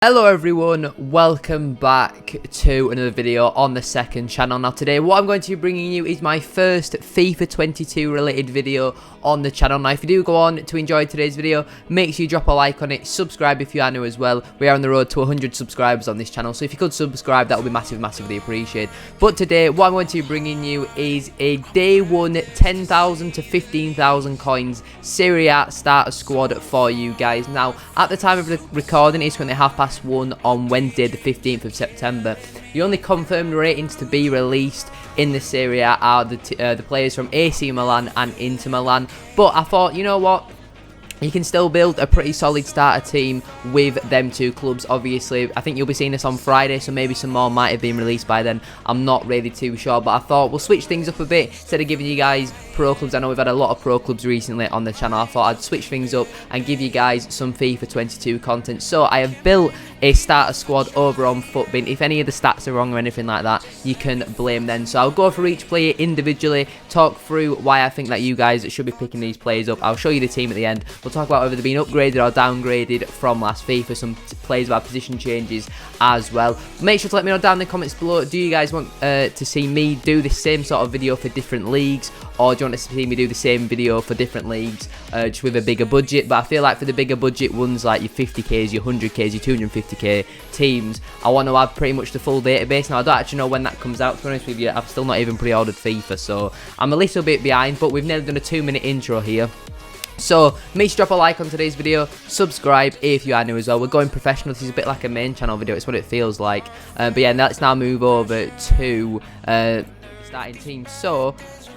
Hello everyone, welcome back to another video on the second channel. Now today what I'm going to be bringing you is my first FIFA 22 related video on the channel. Now if you do go on to enjoy today's video, make sure you drop a like on it, subscribe if you are new as well. We are on the road to 100 subscribers on this channel, so if you could subscribe that would be massively appreciated. But today what I'm going to be bringing you is a day one 10,000 to 15,000 coins Seria starter squad for you guys. Now at the time of the recording it's currently 1:30 on Wednesday the 15th of September. The only confirmed ratings to be released in the Seria are the players from AC Milan and Inter Milan, but I thought, you know what, you can still build a pretty solid starter team with them two clubs. Obviously, I think you'll be seeing this on Friday, so maybe some more might have been released by then. I'm not really too sure, but I thought we'll switch things up a bit. Instead of giving you guys pro clubs, I know we've had a lot of pro clubs recently on the channel, I thought I'd switch things up and give you guys some FIFA 22 content. So I have built a starter squad over on Footbin. If any of the stats are wrong or anything like that, you can blame them. So I'll go for each player individually, talk through why I think that you guys should be picking these players up. I'll show you the team at the end. We'll talk about whether they've been upgraded or downgraded from last FIFA, some players about position changes as well. Make sure to let me know down in the comments below, do you guys want to see me do the same sort of video for different leagues, or do you want to see me do the same video for different leagues just with a bigger budget? But I feel like for the bigger budget ones, like your 50Ks, your 100Ks, your 250K teams, I want to have pretty much the full database. Now I don't actually know when that comes out, to be honest with you. I've still not even pre-ordered FIFA, so I'm a little bit behind, but we've nearly done a 2-minute intro here. So make sure to drop a like on today's video, subscribe if you are new as well. We're going professional. This is a bit like a main channel video, it's what it feels like. But yeah, let's now move over to starting team. So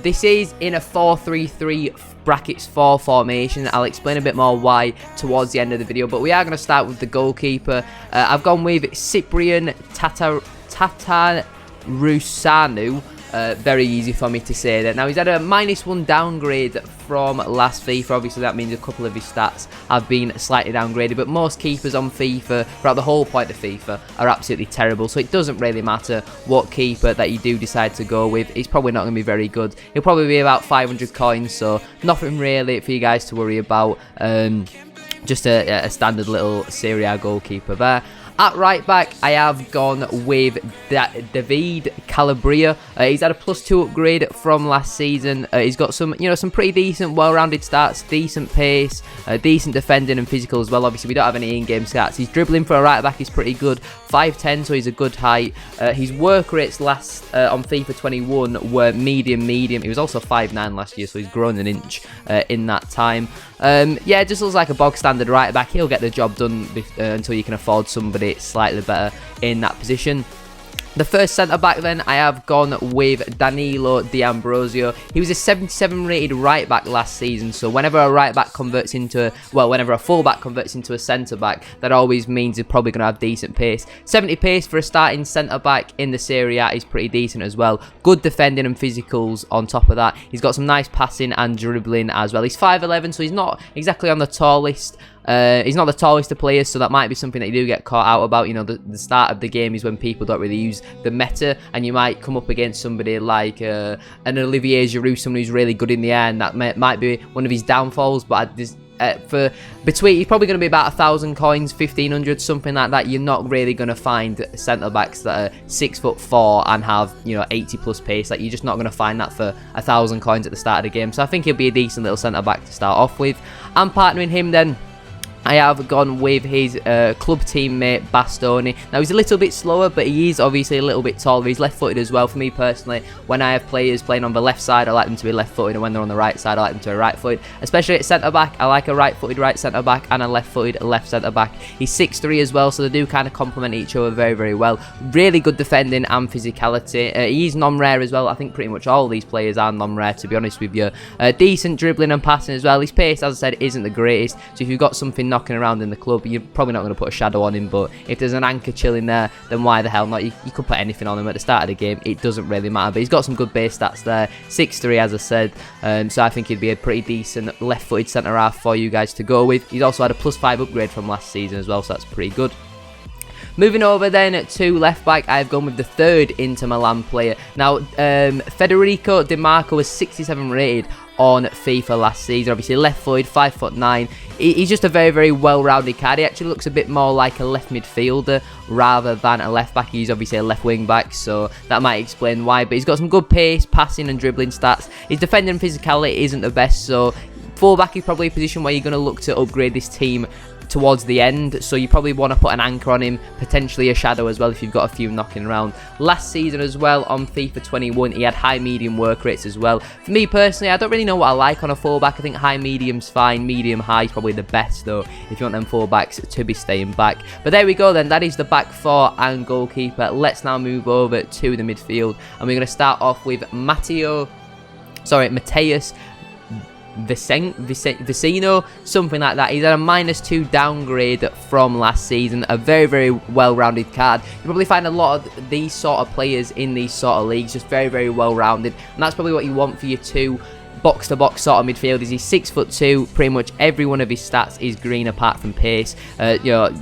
this is in a 4-3-3 brackets 4 formation. I'll explain a bit more why towards the end of the video, but we are going to start with the goalkeeper. I've gone with Cyprian Tatarusanu. Very easy for me to say that. Now he's had a -1 downgrade from last FIFA. Obviously that means a couple of his stats have been slightly downgraded, but most keepers on FIFA throughout the whole point of FIFA are absolutely terrible, so it doesn't really matter what keeper that you do decide to go with. He's probably not going to be very good. He'll probably be about 500 coins, so nothing really for you guys to worry about. Just a standard little Serie A goalkeeper there. At right back, I have gone with Davide Calabria. He's had a +2 upgrade from last season. He's got some, some pretty decent, well-rounded stats, decent pace, decent defending and physical as well. Obviously, we don't have any in-game stats. His dribbling for a right back is pretty good, 5'10", so he's a good height. His work rates last on FIFA 21 were medium. He was also 5'9" last year, so he's grown an inch in that time. Yeah, it just looks like a bog standard right back. He'll get the job done until you can afford somebody slightly better in that position. The first centre-back then, I have gone with Danilo the Ambrosia. He was a 77 rated right-back last season, so whenever a right-back converts into, whenever a full-back converts into a centre-back, that always means he's probably going to have decent pace. 70 pace for a starting centre-back in the Serie A is pretty decent as well. Good defending and physicals on top of that. He's got some nice passing and dribbling as well. He's 5'11", so he's not exactly on the tallest. He's not the tallest of players, so that might be something that you do get caught out about. The start of the game is when people don't really use the meta, and you might come up against somebody like an Olivier Giroud, someone who's really good in the air, and that might be one of his downfalls. But he's probably going to be about 1,000 coins, 1,500, something like that. You're not really going to find centre backs that are 6'4" and have 80+ pace. Like, you're just not going to find that for 1,000 coins at the start of the game. So I think he'll be a decent little centre back to start off with. I'm partnering him then. I have gone with his club teammate Bastoni. Now he's a little bit slower, but he is obviously a little bit taller. He's left-footed as well. For me personally, when I have players playing on the left side, I like them to be left-footed, and when they're on the right side, I like them to be right-footed. Especially at centre-back, I like a right-footed right centre-back and a left-footed left centre-back. He's 6'3" as well, so they do kind of complement each other very, very well. Really good defending and physicality. He's non-rare as well. I think pretty much all these players are non-rare, to be honest with you. Decent dribbling and passing as well. His pace, as I said, isn't the greatest, so if you've got something knocking around in the club, you're probably not going to put a shadow on him, but if there's an anchor chilling there, then why the hell not? You could put anything on him at the start of the game, it doesn't really matter. But he's got some good base stats there, 6'3", as I said, so I think he'd be a pretty decent left-footed centre-half for you guys to go with. He's also had a +5 upgrade from last season as well, so that's pretty good. Moving over then to left back, I've gone with the third Inter Milan player. Now, Federico De Marco was 67 rated on FIFA last season. Obviously left footed, 5'9". he's just a very, very well-rounded card. He actually looks a bit more like a left midfielder rather than a left back. He's obviously a left wing back, so that might explain why. But he's got some good pace, passing and dribbling stats. His defending physicality isn't the best, so fullback is probably a position where you're going to look to upgrade this team towards the end, so you probably want to put an anchor on him, potentially a shadow as well if you've got a few knocking around. Last season as well on FIFA 21 he had high medium work rates as well. For me personally, I don't really know what I like on a fullback. I think high medium's fine, medium high is probably the best though if you want them fullbacks to be staying back. But there we go then, that is the back four and goalkeeper. Let's now move over to the midfield, and we're going to start off with Mateus Vicino, something like that. He's had a -2 downgrade from last season. A very, very well-rounded card. You probably find a lot of these sort of players in these sort of leagues, just very, very well-rounded, and that's probably what you want for your two box-to-box sort of midfielders. He's 6'2", pretty much every one of his stats is green apart from pace.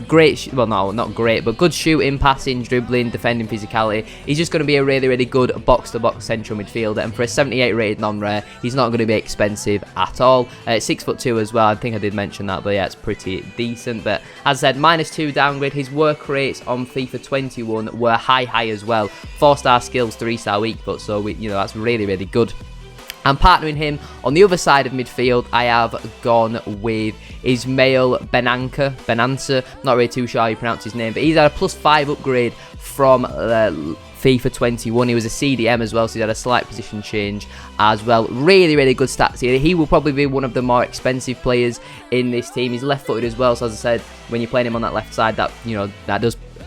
Great, well, no, not great, but good shooting, passing, dribbling, defending, physicality. He's just going to be a really, really good box-to-box central midfielder, and for a 78 rated non-rare, he's not going to be expensive at all. 6'2" as well, I think I did mention that, but yeah, it's pretty decent. But as I said, -2 downgrade. His work rates on FIFA 21 were high as well. 4-star skills, 3-star weak foot, so that's really, really good. And partnering him on the other side of midfield, I have gone with Ismail Benanza. Not really too sure how you pronounce his name, but he's had a +5 upgrade from FIFA 21. He was a CDM as well, so he's had a slight position change as well. Really, really good stats here. He will probably be one of the more expensive players in this team. He's left-footed as well, so as I said, when you're playing him on that left side,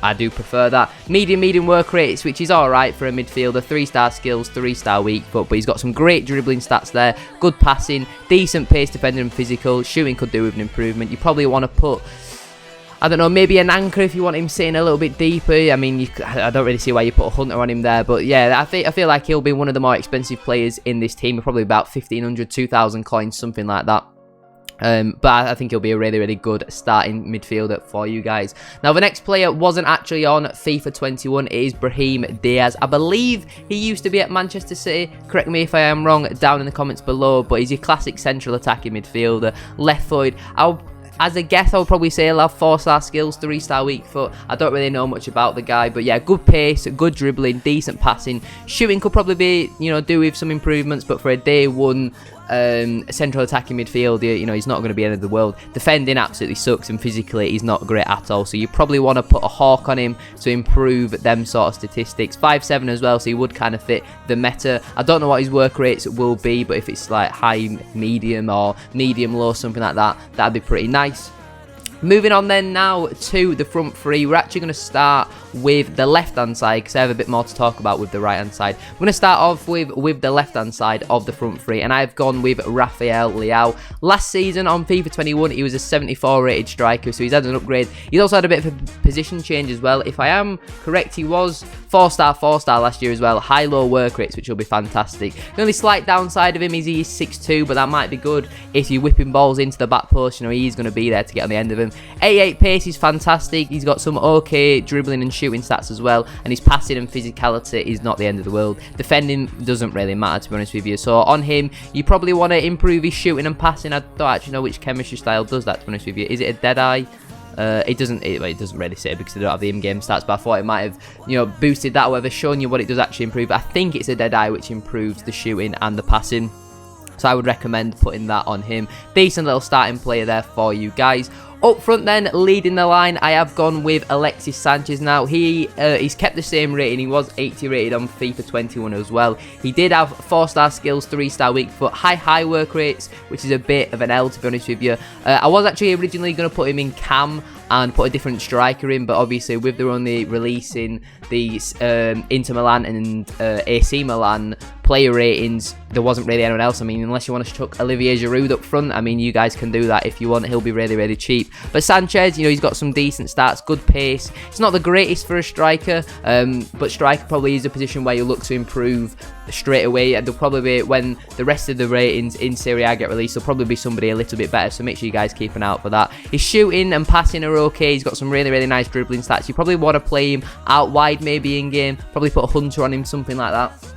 I do prefer that. Medium work rates, which is alright for a midfielder. 3-star skills, 3-star weak foot, but he's got some great dribbling stats there. Good passing, decent pace, defending and physical. Shooting could do with an improvement. You probably want to put, I don't know, maybe an anchor if you want him sitting a little bit deeper. I mean, I don't really see why you put a hunter on him there, but yeah, I feel like he'll be one of the more expensive players in this team. Probably about 1,500, 2,000 coins, something like that. But I think he'll be a really, really good starting midfielder for you guys. Now, the next player wasn't actually on FIFA 21. It is Brahim Diaz. I believe he used to be at Manchester City. Correct me if I am wrong down in the comments below. But he's your classic central attacking midfielder. Left-footed. As a guess, I would probably say he'll have 4-star skills, 3-star weak foot. I don't really know much about the guy, but yeah, good pace, good dribbling, decent passing. Shooting could probably be, do with some improvements, but for a day one central attacking midfielder, he's not going to be end of the world. Defending absolutely sucks, and physically he's not great at all, so you probably want to put a hawk on him to improve them sort of statistics. 5'7" as well, so he would kind of fit the meta. I don't know what his work rates will be, but if it's like high medium or medium low, something like that, that'd be pretty nice. Moving on then now to the front three, we're actually going to start with the left-hand side because I have a bit more to talk about with the right-hand side. I'm going to start off with the left-hand side of the front three, and I've gone with Raphael Liao. Last season on FIFA 21, he was a 74 rated striker, so he's had an upgrade. He's also had a bit of a position change as well. If I am correct, he was 4-star last year as well. High-low work rates, which will be fantastic. The only slight downside of him is he's 6'2", but that might be good if you're whipping balls into the back post. He's going to be there to get on the end of him. 88 pace is fantastic. He's got some okay dribbling and shooting stats as well, and his passing and physicality is not the end of the world. Defending doesn't really matter, to be honest with you. So on him, you probably want to improve his shooting and passing. I don't actually know which chemistry style does that, to be honest with you. Is it a Deadeye? It doesn't really say because they don't have the in-game stats, but I thought it might have boosted that, or whether shown you what it does actually improve. I think it's a Deadeye which improves the shooting and the passing, so I would recommend putting that on him. Decent little starting player there for you guys. Up front then, leading the line, I have gone with Alexis Sanchez. Now, he's kept the same rating. He was 80 rated on FIFA 21 as well. He did have 4-star skills, 3-star weak foot, high work rates, which is a bit of an L, to be honest with you. I was actually originally going to put him in cam and put a different striker in, but obviously with their only releasing the Inter Milan and AC Milan player ratings, there wasn't really anyone else. I mean, unless you want to chuck Olivier Giroud up front, I mean, you guys can do that if you want. He'll be really, really cheap. But Sanchez, he's got some decent stats, good pace. It's not the greatest for a striker, but striker probably is a position where you look to improve straight away, and there'll probably be, when the rest of the ratings in Seria get released, there'll probably be somebody a little bit better, so make sure you guys keep an eye out for that. His shooting and passing are okay. He's got some really, really nice dribbling stats. You probably want to play him out wide maybe in game, probably put a hunter on him, something like that.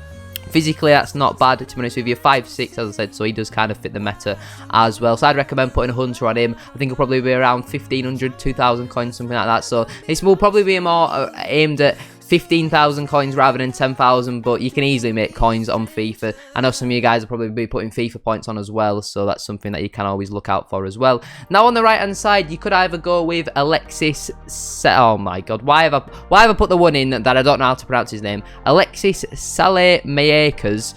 Physically, that's not bad, to be honest with you. 5'6", as I said, so he does kind of fit the meta as well. So I'd recommend putting a Hunter on him. I think it'll probably be around 1,500, 2,000 coins, something like that. So this will probably be more aimed at 15,000 coins rather than 10,000, but you can easily make coins on FIFA. I know some of you guys will probably be putting FIFA points on as well, so that's something that you can always look out for as well. Now on the right hand side, you could either go with Alexis, oh my god, why have I put the one in that I don't know how to pronounce his name? Alexis Sanchez.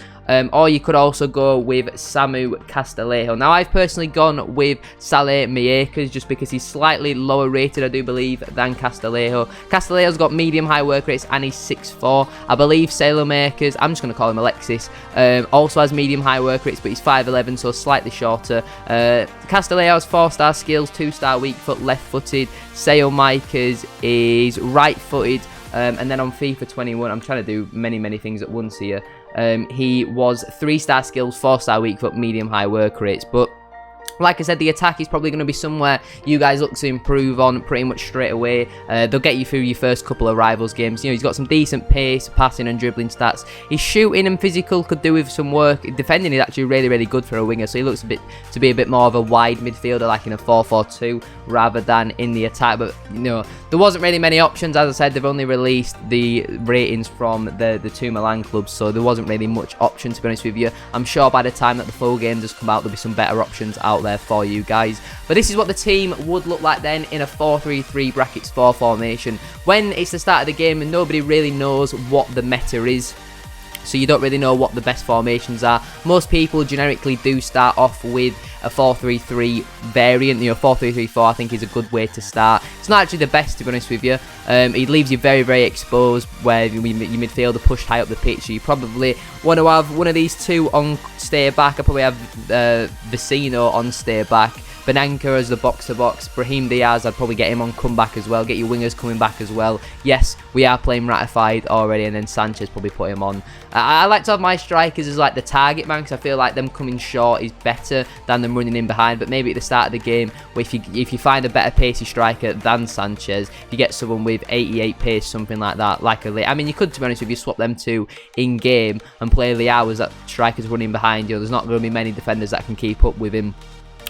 Or you could also go with Samu Castillejo. Now, I've personally gone with Saleh Mayekers just because he's slightly lower rated, I do believe, than Castillejo. Castillejo's got medium-high work rates and he's 6'4". I believe Sailor-Makers, I'm just going to call him Alexis, also has medium-high work rates, but he's 5'11", so slightly shorter. Castillejo has 4-star skills, 2-star weak foot, left-footed. Sailor-Makers is right-footed. And then on FIFA 21, I'm trying to do many things at once here. He was 3-star skills, 4-star weak foot, medium high work rates. But like I said, the attack is probably going to be somewhere you guys look to improve on pretty much straight away. They'll get you through your first couple of rivals games. You know, he's got some decent pace, passing and dribbling stats. His shooting and physical could do with some work. Defending is actually really good for a winger, so he looks to be a bit more of a wide midfielder, like in a 4-4-2 rather than in the attack. But you know, there wasn't really many options. As I said, they've only released the ratings from the two Milan clubs, so there wasn't really much option, to be honest with you. I'm sure by the time that the full game does come out, there'll be some better options out there for you guys. But this is what the team would look like then in a 4-3-3 brackets 4 formation. When it's the start of the game and nobody really knows what the meta is, so you don't really know what the best formations are. Most people generically do start off with a 4-3-3 variant. You know, 4-3-3-4 I think is a good way to start. It's not actually the best, to be honest with you. It leaves you very exposed where your midfielder pushed high up the pitch. So you probably want to have one of these two on stay back. I probably have Vecino on stay back. Benanka as the box-to-box. Brahim Diaz, I'd probably get him on comeback as well. Get your wingers coming back as well. Yes, we are playing ratified already, and then Sanchez probably put him on. I like to have my strikers as like the target man, because I feel like them coming short is better than them running in behind. But maybe at the start of the game, if you find a better pacey striker than Sanchez, if you get someone with 88 pace, something like that, like a Liao. I mean, you could, to be honest, if you swap them two in game and play Liao as that striker's running behind you, there's not going to be many defenders that can keep up with him.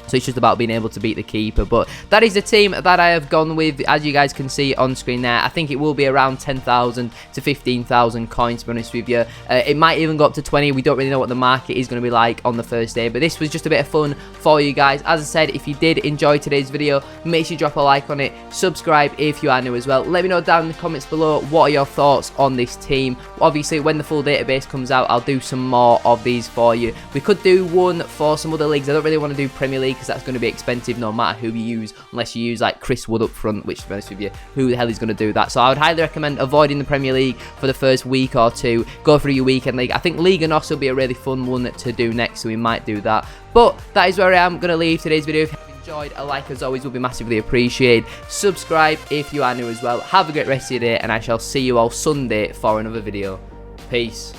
So it's just about being able to beat the keeper. But that is the team that I have gone with, as you guys can see on screen there. I think it will be around 10,000 to 15,000 coins, to be honest with you. It might even go up to 20. We don't really know what the market is going to be like on the first day. But this was just a bit of fun for you guys. As I said, if you did enjoy today's video, make sure you drop a like on it. Subscribe if you are new as well. Let me know down in the comments below what are your thoughts on this team. Obviously, when the full database comes out, I'll do some more of these for you. We could do one for some other leagues. I don't really want to do Premier League, because that's going to be expensive no matter who you use, unless you use like Chris Wood up front, which, to be honest with you, who the hell is going to do that? So I would highly recommend avoiding the Premier League for the first week or two. Go through your weekend league. I think Liga NOS will be a really fun one to do next, so we might do that. But that is where I am going to leave today's video. If you enjoyed, a like as always will be massively appreciated. Subscribe if you are new as well. Have a great rest of your day, and I shall see you all Sunday for another video. Peace.